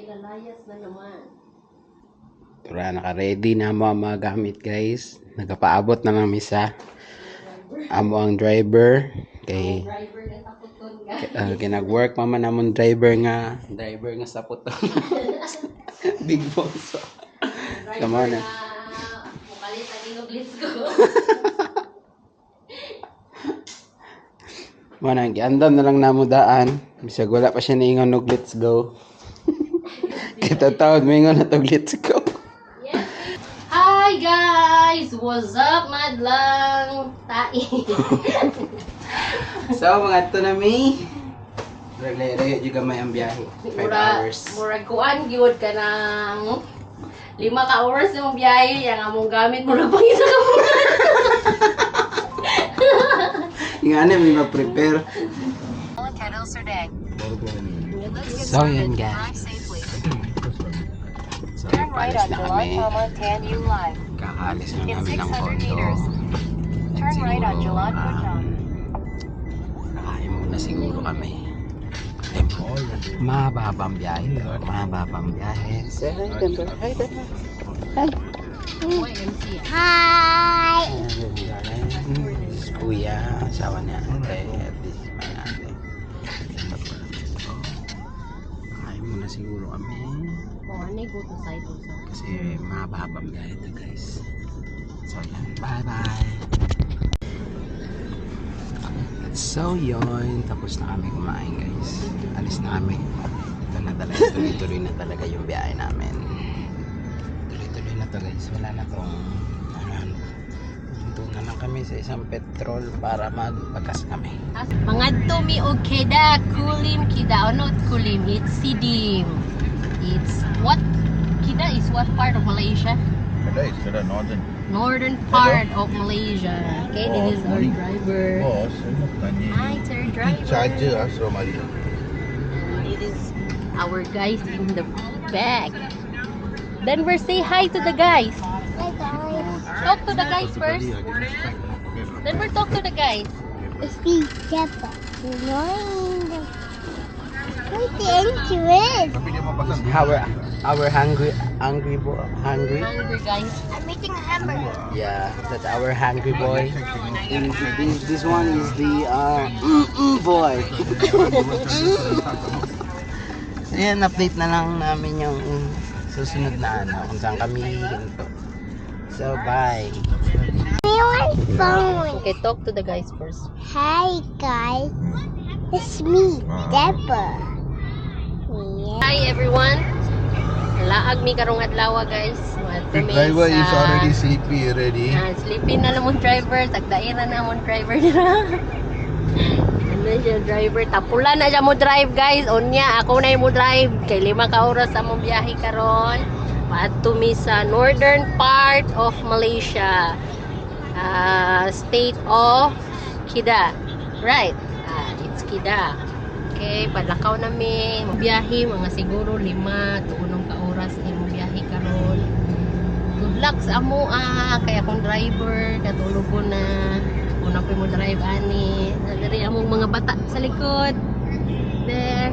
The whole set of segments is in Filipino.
lalayas na naman. Tura, naka-ready na mo ang mga gamit guys. Nagapaabot na lang misa. Amo ang driver. Kay Driver na taputon guys. kinag-work mama namon driver nga sa puto. Big boss. Come on. Mukalit ang inuglis ko. Mana giandam na lang namo daan. Bisag wala pa siya niingon og let's go. Kita taon mingon na tog let's go. Yes. Hi guys! What's up, madlang? Tai. So mga to na mi. Reglayo juga may ang biyahe. 5 hours. Murag kuan gyud ka ng 5 ka oras yung biyahe yang among gamit mo na pang isa ka muna. Yung ano may ma-prepare. So yun guys. So palis na kami. Kakaalis na namin ng condo. Siguro nakain muna siguro kami. Mababang biyahe to. Mababang biyahe. Say hi, Denver. Hi, Denver. Hi. Hi! This is Kuya, asawa ni ate. At this is my ate. Kain muna siguro kami. Go to side also. Kasi mababang biyahe to guys. So yan, bye-bye. So yun, tapos na kami kumain guys. Alis na kami. Ito na talaga, tuloy-tuloy na talaga yung biyahe namin. Tuloy-tuloy na to guys. Wala na tong dito na lang kami sa isang petrol para magbagas kami. Mga mi og Kedah, Kulim, Kedah. Oh, not Kulim, it's Sidim. It's what? Kedah is what part of Malaysia? Kedah is Kedah Northern. Northern part of Malaysia. Okay, this is our driver. Oh, saya nak tanya Hi, ni. sir driver. Charger Asro Maria. And it is our guys in the back. Denver, say hi to the guys. Hi guys. Talk to the guys first. Denver, talk to the guys. It's the Jeppa. Good morning. Where's the entrance? Tapi dia mau pasang Our hungry Hungry guys. I'm eating a hamburger. Yeah, that's our hungry boy. And this one is the boy. Ayan, update na lang namin yung susunod na kung saan kami hinto. So, bye. My phone. Okay, talk to the guys first. Hi guys. It's me, Deborah. Yeah. Hi everyone. Laag mi karong adlaw guys. The driver is already sleepy already. Sleepy na namon driver, tagdaira na namon driver nila. Ano siya driver, tapula na siya mo drive guys. Unya ako na mo drive kay 5 ka oras sa mong biyahe karon. Paadto mi sa northern part of Malaysia. State of Kedah. Right? It's Kedah. Okay, padlakaw nami biyahe mga siguro 5 to 6 ka oras imong biyahe karon. Good luck sa amo kay akong driver katulog ko na una pa mo drive ani. Nadiri among mga bata sa likod. There.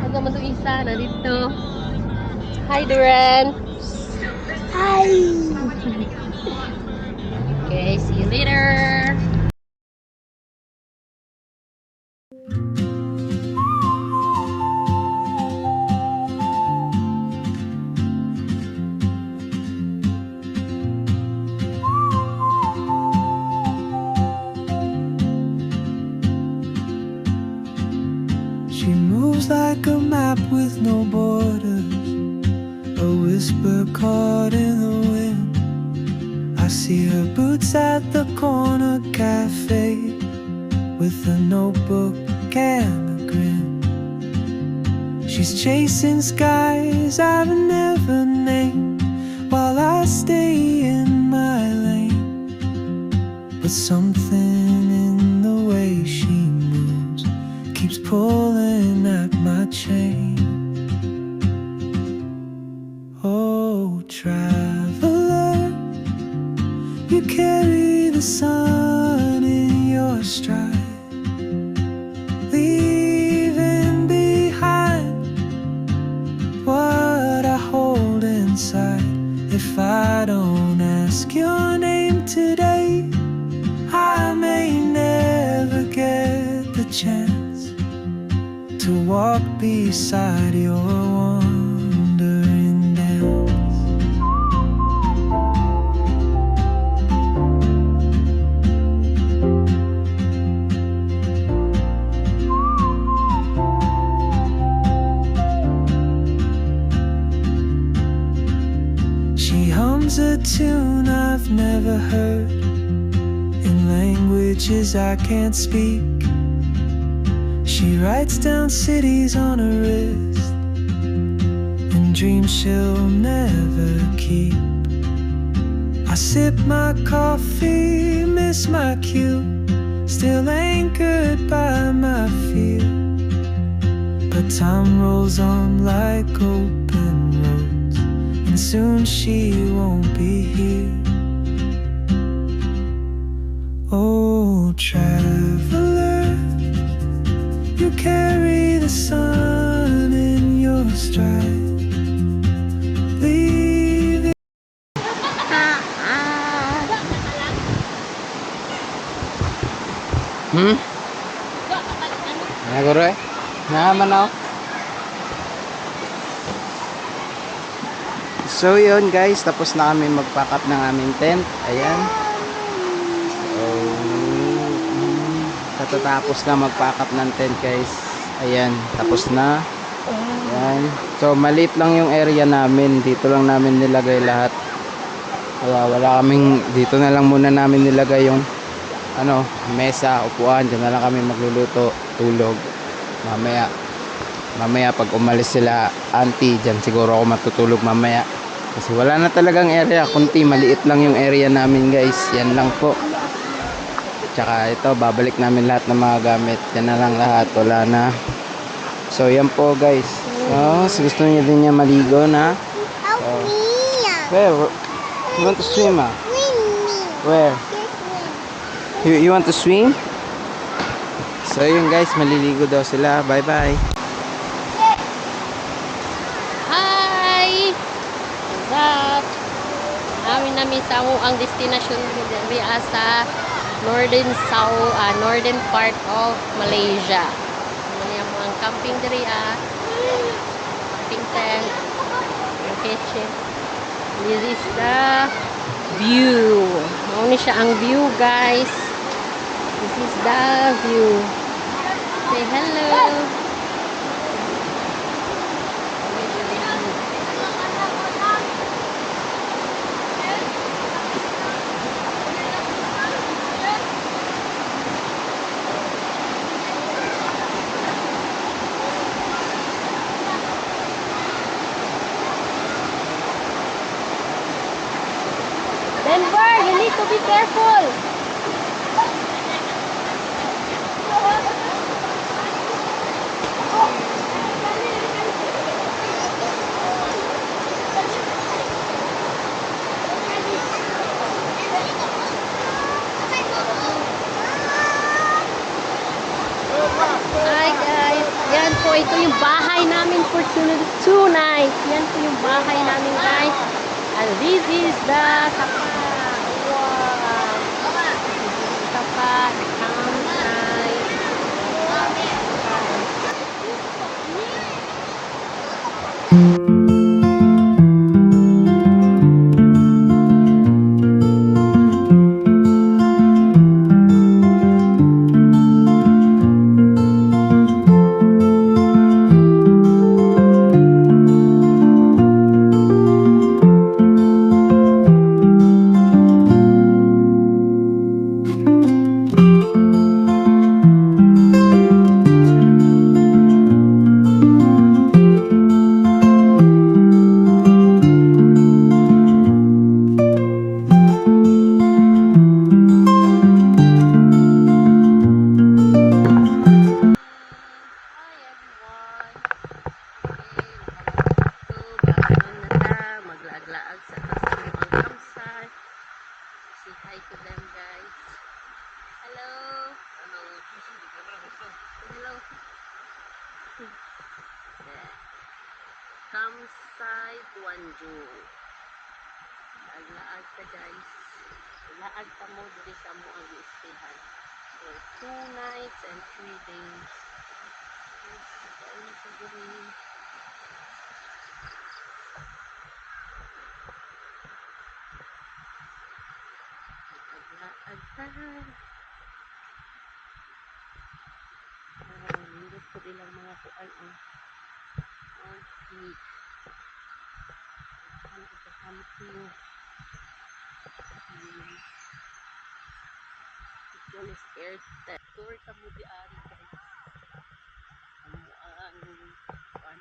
Hanggang man isa na dito. Hi Duran. Hi. Okay, see you later. She moves like a map with no borders, a whisper caught in the wind. I see her boots at the corner cafe with a notebook and a grin. She's chasing skies I've never named while I stay in my lane. But something in the way she moves keeps pulling at my chain. Oh, traveler, you carry the sun in your stride, leaving behind what inside. If I don't ask your name today, I may never get the chance to walk beside your wandering dance. She hums a tune I've never heard in languages I can't speak. She writes down cities on her wrist and dreams she'll never keep. I sip my coffee, miss my cue, still anchored by my fear. But time rolls on like open roads, and soon she won't be here. Oh, traveler, you carry the sun in your stride. Leave it. Naguro eh. Naman ako. So yun guys, tapos na kami mag-pack up ng aming tent. Ayan. So, katatapos na mag-pack up ng tent guys. Ayan, tapos na. Ayan. So maliit lang yung area namin. Dito lang namin nilagay lahat. Kaya wala kaming, dito na lang muna namin nilagay yung mesa, upuan. Diyan na lang kami magluluto, tulog. Mamaya pag umalis sila auntie, dyan siguro ako matutulog mamaya. Kasi wala na talagang area, kunti, maliit lang yung area namin guys. Yan lang po. Tsaka ito, babalik namin lahat ng mga gamit. Yan na lang lahat, wala na. So yan po guys. So gusto niyo din niya maligo na. Help me. Where? You want to swim ah? Swim me. Where? You want to swim? So yun guys, maliligo daw sila. Bye bye. Hi! What's up? Namin sa ang destination diri sa northern part of Malaysia. Ano ang camping diri camping tent, yung kitchen. This is the view. Ano siya ang view guys. This is the view. Say hello. Denver, you need to be careful. Hi guys, yan po, ito yung bahay namin for tonight. Yan po yung bahay namin guys. And this is the sapa. Wow. Sapa, campsite. inside Gwangju. Laag ka guys. Laag ka mo dito sa mo ang istihan. For 2 nights and 3 days. Ayun sa guri. Laag ka. Lindot ko nilang mga kuan ang feet. Ano ito camping. Ito is air test. Tour ka mo di ari guys. Ano ang kuan.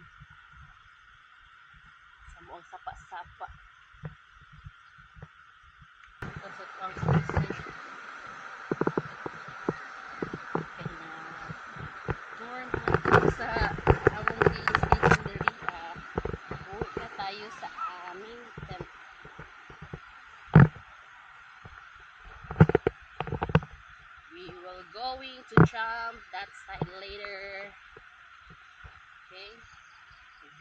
Sa mo sapa-sapa. Ito sa tuwang susi. Tour naman sa among station diri. Uwi na tayo sa aming tent. We will going to jump that side later. Okay?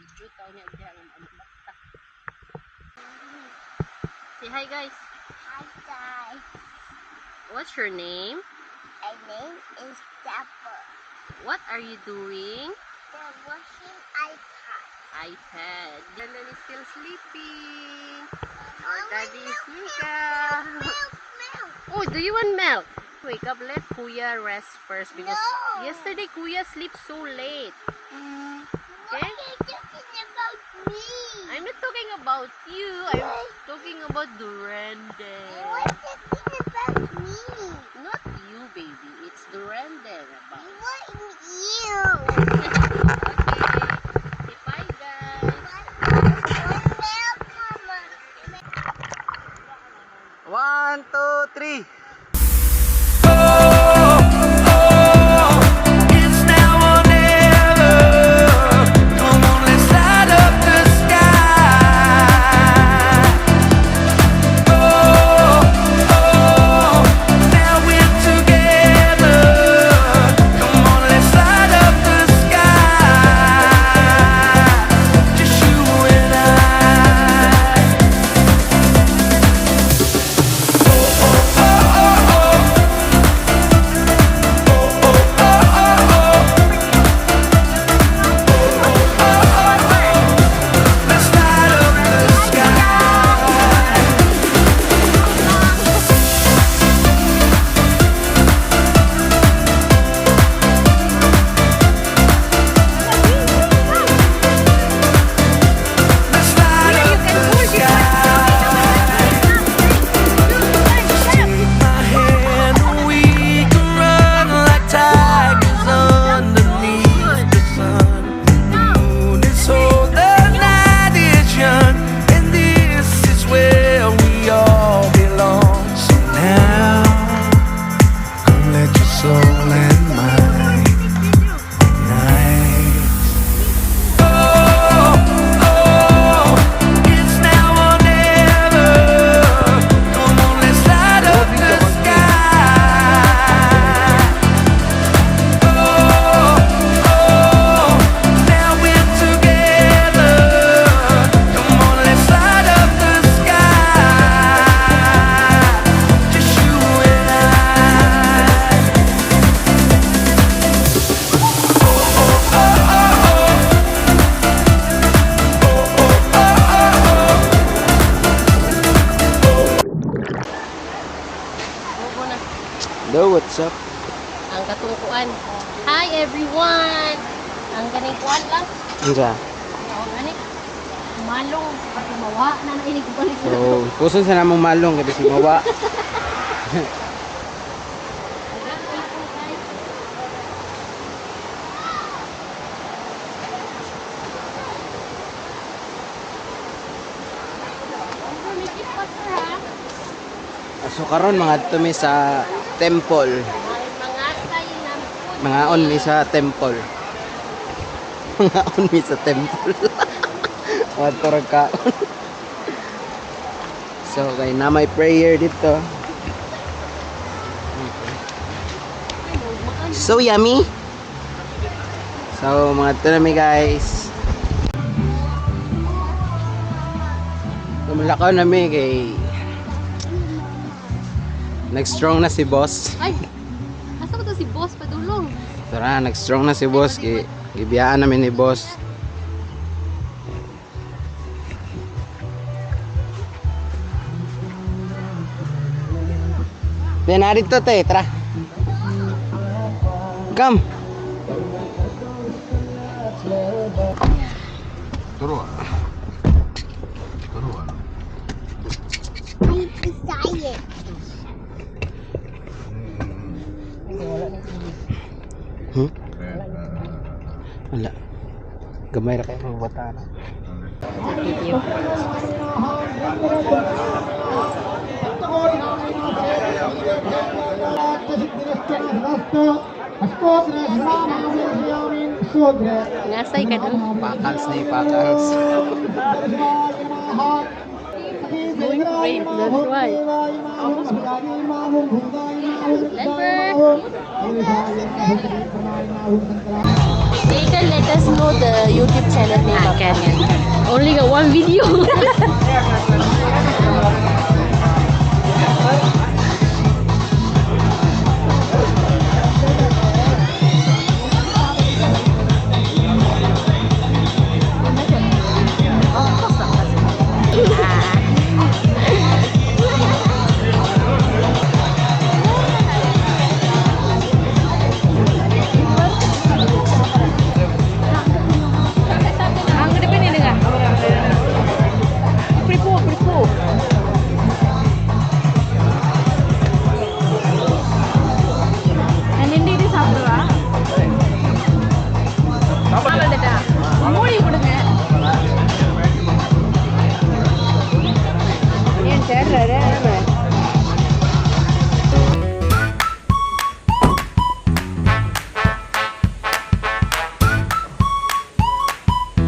Video tao niya diyan ang mata. Say hi guys. Hi guys. What's your name? My name is Dapper. What are you doing? We're watching iPad. iPad. Dandan is still sleeping. Our Mommy, daddy is milk, Nika. Milk, milk. Oh, do you want milk? Wake up, let Kuya rest first because No. yesterday Kuya slept so late. What are you talking about me? I'm not talking about you. I'm talking about Durande. What are you talking about me? Not you, baby. It's Durande. About. What you? Okay. Say bye, guys. One milk, Mama. 1, 2, 3. It's now or never. Come on, let's light up the sky. Now we're together. Come on, let's light up the sky. Just you and I. Let's light up the sky. Let's light up the sky. Take my hand and we can run like tigers underneath the sun. The moon is old, the night is young, and this is where we all belong. So now, come let your soul and mind ignite. It's now or never. Come on, let's light up the sky. Now we're together. Come on, let's light up the sky. Just you and I. Bobo na. Hello, what's up? Ang katungkuan. Hi everyone! Ang ganing kuan lang. Ira. Ang ganing. Malong. Pati mawa na nainig balik na. So, puso sa namong malong kasi si Mawa. So karon mga tumi sa temple. Mga tayo na. Mga only sa temple. Mga only sa temple. What to kaon. So kay na may prayer dito. So yummy. So mga tunami guys. Malakaw na mi kay nag-strong na si boss. Ay! Asa ko to si boss? Padulong. Tara, nag-strong na si boss kay ibiyaan namin ni boss. Then narito te, tara. Come. Turo ano? Turo ano? I'm excited. Hmm? Eh, Wala. Gamay ra kayo mga bata na. Video. Ngasay ka doon. Pakals na ipakals. Going great. That's why. Leper. You can let us know the YouTube channel name. Can. Only got one video. Ang gede ini dengar. Pripu. Hindi சாப்பிடுவா சாப்பிடுடா மூடி கொடுங்க ஏன் தேடுறாரு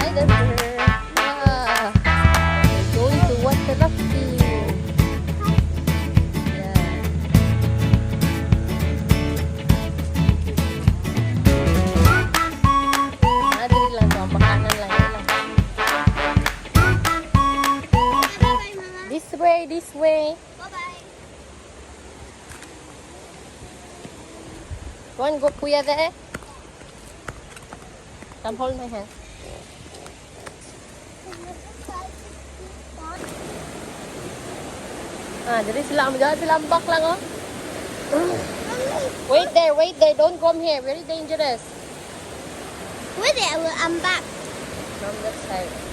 Hi there. Wow. We're going to watch the rafting. Yeah. Madali lang to, ang pakanan lang yan lang. This way. Bye-bye. Go on, go kuya there. Come hold my hand. Dari sila ambak lang oh. Wait there, don't come here, very dangerous. With it, I'm back. From that side.